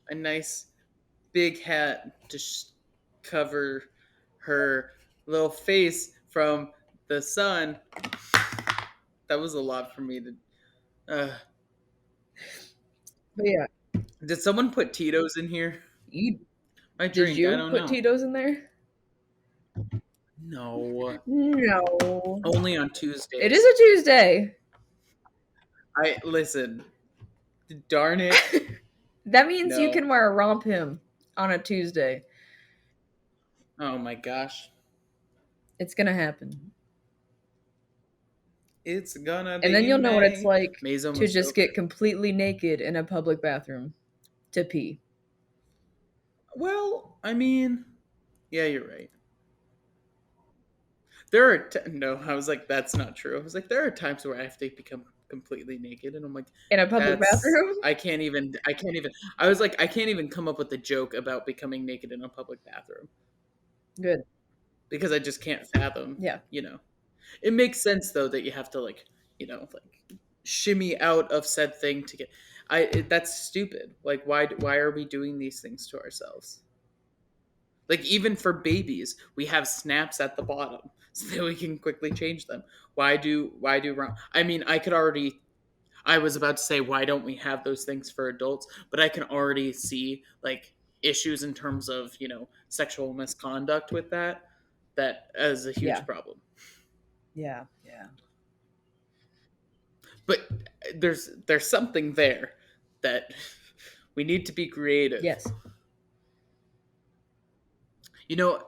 a nice big hat to cover her little face from the sun. That was a lot for me to. Uh, But yeah, did someone put Tito's in here? you My did drink. I you don't put know. Tito's in there? No, No. only on It is Tuesdays. a Tuesday. I listen. Darn it. That means you No. can wear a romp him on a Tuesday. Oh my gosh. It's gonna happen. It's gonna And then be you'll know what it's May. like May's to almost just over. get completely naked in a public bathroom to pee. Well, I mean, yeah, you're right. There are no. I was like, that's not true. I was like, there are times where I have to become completely naked, and I'm like, In a public that's bathroom? I can't even. I can't even. I was like, I can't even come up with a joke about becoming naked in a public bathroom Good. because I just can't fathom. Yeah. You know, it makes sense though that you have to like, like shimmy out of said thing to get. That's stupid. Like, why are we doing these things to ourselves? Like even for babies, we have snaps at the bottom so that we can quickly change them. Why do wrong? I mean, I was about to say why don't we have those things for adults, but I can already see like issues in terms of, sexual misconduct with that as a huge Yeah. problem. Yeah. Yeah. But there's something there that we need to be creative. Yes. You know,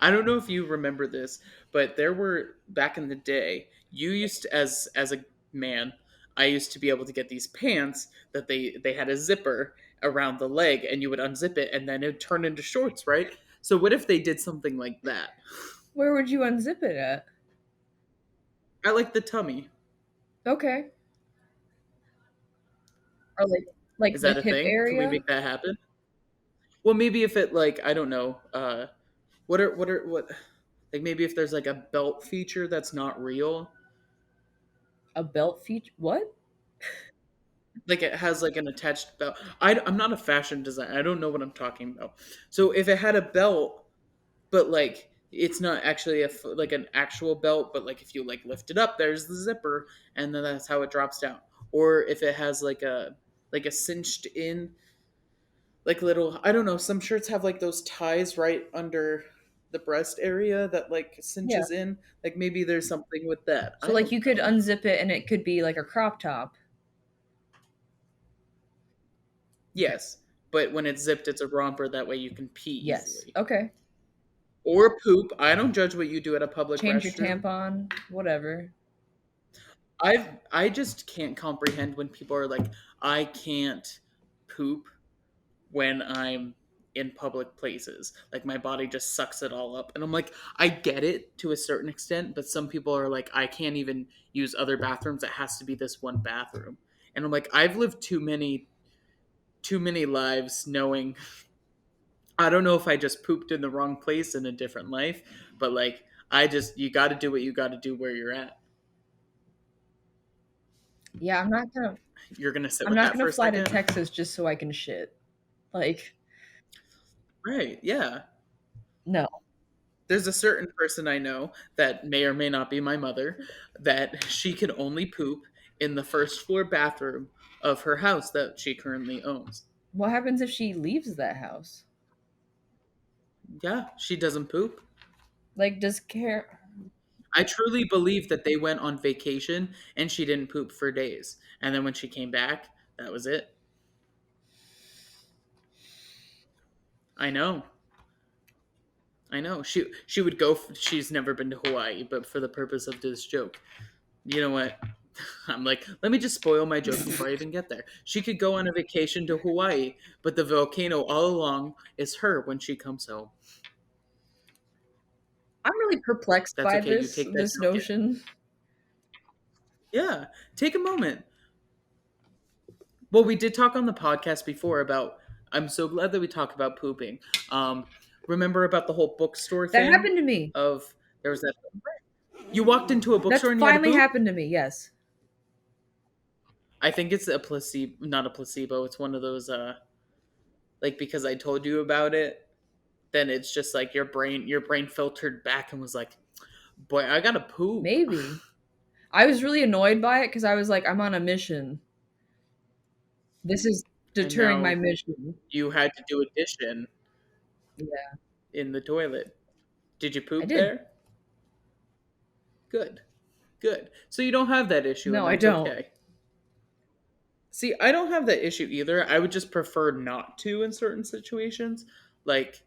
I don't know if you remember this, but there were back in the day, you used to, as a man, I used to be able to get these pants that they had a zipper around the leg and you would unzip it and then it would turn into shorts, right? So what if they did something like that? Where would you unzip it at? I like the tummy. Okay. Or like Is the that a hip thing? Can we area? make that happen? Well, maybe if it like I don't know, what like maybe if there's like a belt feature that's not real, A belt feature? What? like it has like an attached belt. I'm not a fashion designer. I don't know what I'm talking about. So if it had a belt, but like it's not actually like an actual belt, but like if you like lift it up, there's the zipper, and then that's how it drops down. Or if it has like a cinched in like little I don't know. Some shirts have like those ties right under the breast area that like Yeah. cinches in. Like maybe there's something with that. So I like don't you could know. unzip it and it could be like a crop top. Okay. Yes, but when it's zipped, it's a romper. That way you can pee Yes. easily. Okay. Or poop. I don't judge what you do at a public Change your restroom. tampon, whatever. I just can't comprehend when people are like, I can't poop when I'm in public places. Like my body just sucks it all up. And I'm like, I get it to a certain extent, but some people are like, I can't even use other bathrooms. It has to be this one bathroom. And I'm like, I've lived too many lives knowing I don't know if I just pooped in the wrong place in a different life, but like I just you got to do what you got to do where you're at. Yeah, You're gonna sit I'm with not that gonna for a fly to second, Texas just so I can shit. Like, right? Yeah. no. There's a certain person I know that may or may not be my mother that she can only poop in the first floor bathroom of her house that she currently owns. What happens if she leaves that house? Yeah, she doesn't poop. Like, does care? I truly believe that they went on vacation and she didn't poop for days. And then when she came back, that was it. I know. I know. She would go she's never been to Hawaii, but for the purpose of this joke, you know what? I'm like, let me just spoil my joke before I even get there. She could go on a vacation to Hawaii, but the volcano all along is her when she comes home. I'm really perplexed That's by okay. You this take that this joke in. notion. Yeah. Take a moment. Well, we did talk on the podcast before about. I'm so glad that we talk about pooping. Um, remember about the whole bookstore That thing? happened to me. Of there was that. You walked into a That's bookstore and you had a finally poop. happened to me. Yes. I think it's a placebo, not a placebo. It's one of those, like because I told you about it. Then it's just like your brain filtered back and was like, "Boy, I gotta poop." Maybe. I was really annoyed by it because I was like, I'm on a mission. This is And deterring my now mission. you had to do addition Yeah, in the toilet. Did you I poop did. there? Good. Good. So you don't have that issue, No, and I that's don't. okay. See, I don't have that issue either. I would just prefer not to in certain situations. Like,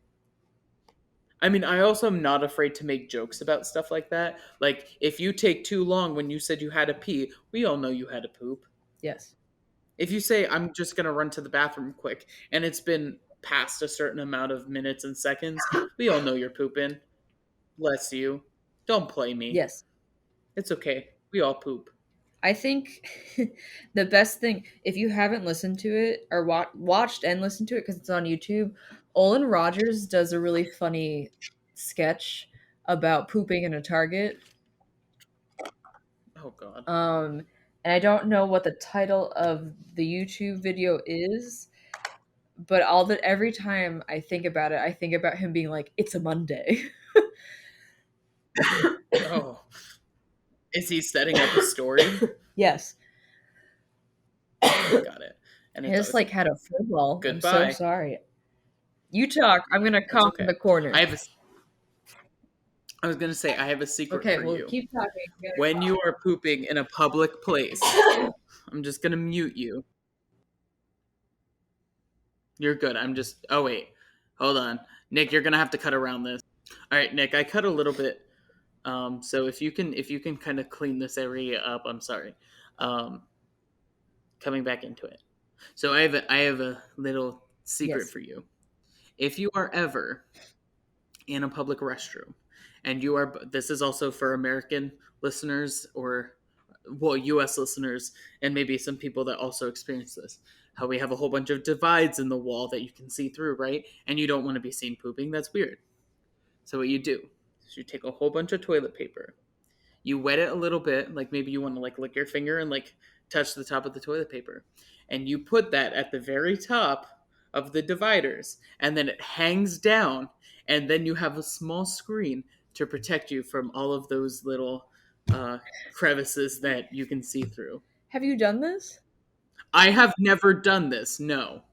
I mean, I also am not afraid to make jokes about stuff like that. Like, if you take too long when you said you had to pee, we all know you had to poop. Yes. If you say, I'm just going to run to the bathroom quick, and it's been past a certain amount of minutes and seconds, we all know you're pooping. Bless you. Don't play me. Yes. It's okay. We all poop. I think the best thing, if you haven't listened to it or watched and listened to it because it's on YouTube, Olin Rogers does a really funny sketch about pooping in a Target. Oh, God. Um, and I don't know what the title of the YouTube video is, but every time I think about it, I think about him being like, "It's a Monday." Oh, is he setting up a story? Yes, Got it. And I it's just always like had a football. I'm so goodbye. sorry. You talk. I'm gonna That's cough in okay. the corner. I have a. I was gonna say I have a secret Okay, for well, you. keep talking. I'm When you are pooping in a public place, gonna cough. I'm just gonna mute you. You're good. I'm just. Oh wait, hold on, Nick. You're gonna have to cut around this. All right, Nick. I cut a little bit. So if you can kind of clean this area up, I'm sorry. Um, coming back into it. So I have a little secret Yes. for you. If you are ever in a public restroom and you are this is also for American listeners or well US listeners and maybe some people that also experience this, how we have a whole bunch of divides in the wall that you can see through, right? And you don't want to be seen pooping. That's weird. So what you do is you take a whole bunch of toilet paper, you wet it a little bit, like maybe you want to like lick your finger and like touch the top of the toilet paper, and you put that at the very top of the dividers, and then it hangs down, and then you have a small screen to protect you from all of those little uh, crevices that you can see through. Have you done this? I have never done this, no,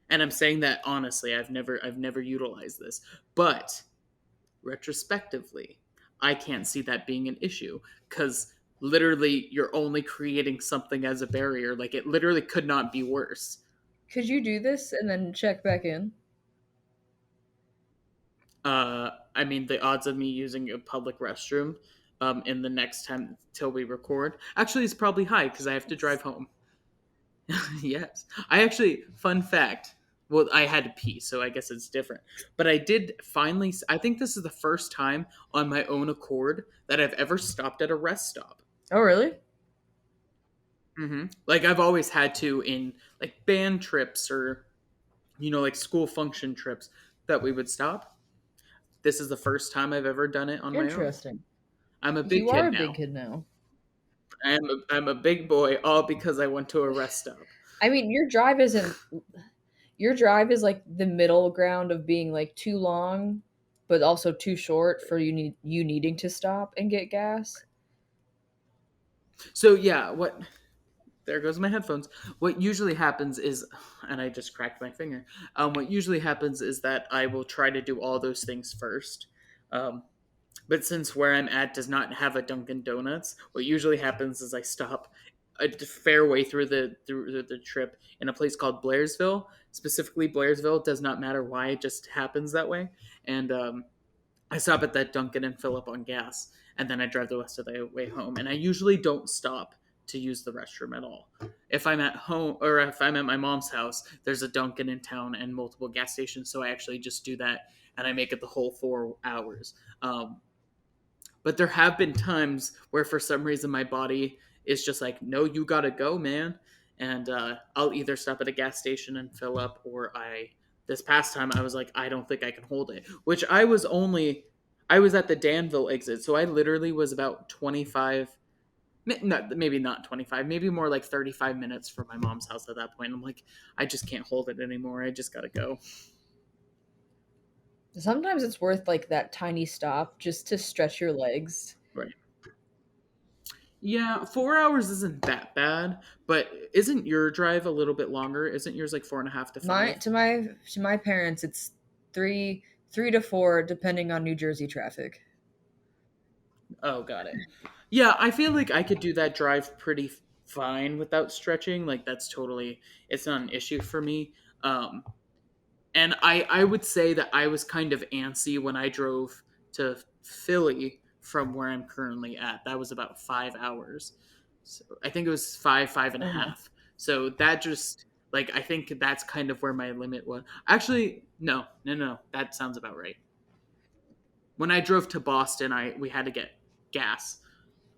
and I'm saying that honestly. I've never utilized this, but retrospectively, I can't see that being an issue because literally you're only creating something as a barrier. Like it literally could not be worse. Could you do this and then check back in? I mean, the odds of me using a public restroom in the next time till we record actually is probably high because I have to drive home. Yes. I actually, fun fact. Well, I had to pee, so I guess it's different. But I did finally, I think this is the first time on my own accord that I've ever stopped at a rest stop. Oh, really? Like I've always had to in like band trips or, like school function trips that we would stop. This is the first time I've ever done it on my own. Interesting. I'm a big You are kid a big now. kid now. I'm a big boy all because I went to a rest stop. I mean, your drive is like the middle ground of being like too long but also too short for you needing to stop and get gas. So yeah, what there goes my headphones. What usually happens is, and I just cracked my finger. What usually happens is that I will try to do all those things first. Um, but since where I'm at does not have a Dunkin' Donuts, what usually happens is I stop a fair way through the trip in a place called Blairsville. Specifically, Blairsville does not matter why; it just happens that way. And I stop at that Dunkin' and fill up on gas, and then I drive the rest of the way home. And I usually don't stop to use the restroom at all. If I'm at home or if I'm at my mom's house, there's a Dunkin' in town and multiple gas stations, so I actually just do that and I make it the whole 4 hours. But there have been times where for some reason my body is just like, no, you gotta go, man. And I'll either stop at a gas station and fill up, or this past time, I was like, I don't think I can hold it. Which I was at the Danville exit. So I literally was about 25, maybe not 25, maybe more like 35 minutes from my mom's house at that point. I'm like, I just can't hold it anymore. I just gotta go. Sometimes it's worth like that tiny stop just to stretch your legs. Right. Yeah, 4 hours isn't that bad, but isn't your drive a little bit longer? Isn't yours like 4.5 to My 5? to my parents, it's three to four, depending on New Jersey traffic. Oh, got it. Yeah, I feel like I could do that drive pretty fine without stretching. Like that's totally, it's not an issue for me. Um, and I would say that I was kind of antsy when I drove to Philly from where I'm currently at. That was about 5 hours. So I think it was five and a Uh-huh. half. So that just like I think that's kind of where my limit was. Actually, no. That sounds about right. When I drove to Boston, I we had to get gas.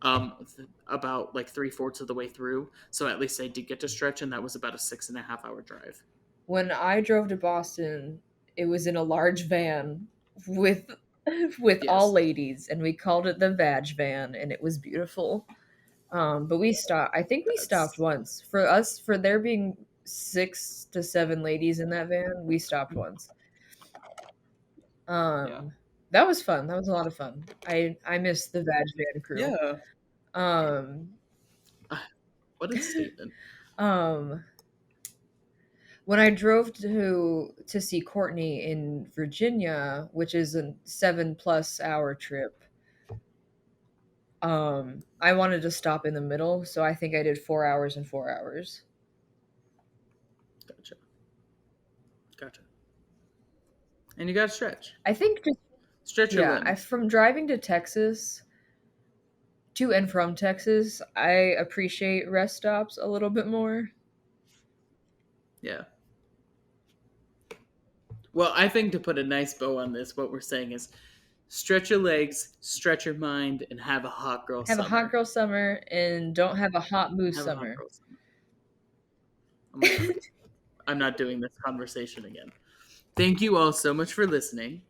About like 3/4 of the way through. So at least I did get to stretch, and that was about a 6.5 hour drive. When I drove to Boston, it was in a large van with with all Yes, ladies, and we called it the Vag van, and it was beautiful. But we stopped. I think we stopped that's once. For us, for there being 6 to 7 ladies in that van, we stopped once. yeah, Um, that was fun. That was a lot of fun. I miss the Vag van crew. yeah. Um, What a statement. um, when I drove to see Courtney in Virginia, which is a 7+ hour trip, I wanted to stop in the middle, so I think I did 4 hours and 4 hours. Gotcha, gotcha. And you got to I think just stretch your yeah, I limbs. from driving to Texas to and from Texas, I appreciate rest stops a little bit more. Yeah. Well, I think to put a nice bow on this, what we're saying is stretch your legs, stretch your mind, and have a hot girl Have a hot summer. girl summer and don't have a hot moose Have a hot summer. girl summer. Oh my god. I'm not doing this conversation again. Thank you all so much for listening.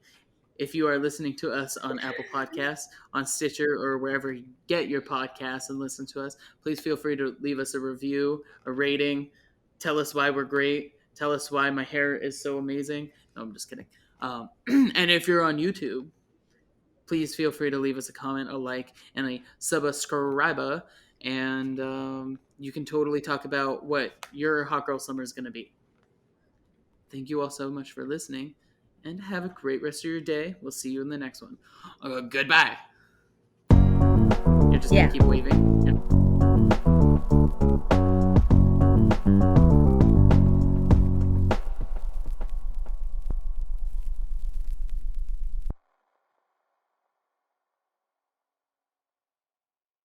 If you are listening to us on Apple Podcasts, on Stitcher, or wherever you get your podcasts and listen to us, please feel free to leave us a review, a rating. Tell us why we're great. Tell us why my hair is so amazing. No, I'm just kidding. And if you're on YouTube, please feel free to leave us a comment, a like, and a subscriber. And you can totally talk about what your hot girl summer is going to be. Thank you all so much for listening, and have a great rest of your day. We'll see you in the next one. Goodbye. You're just going Yeah. to keep waving.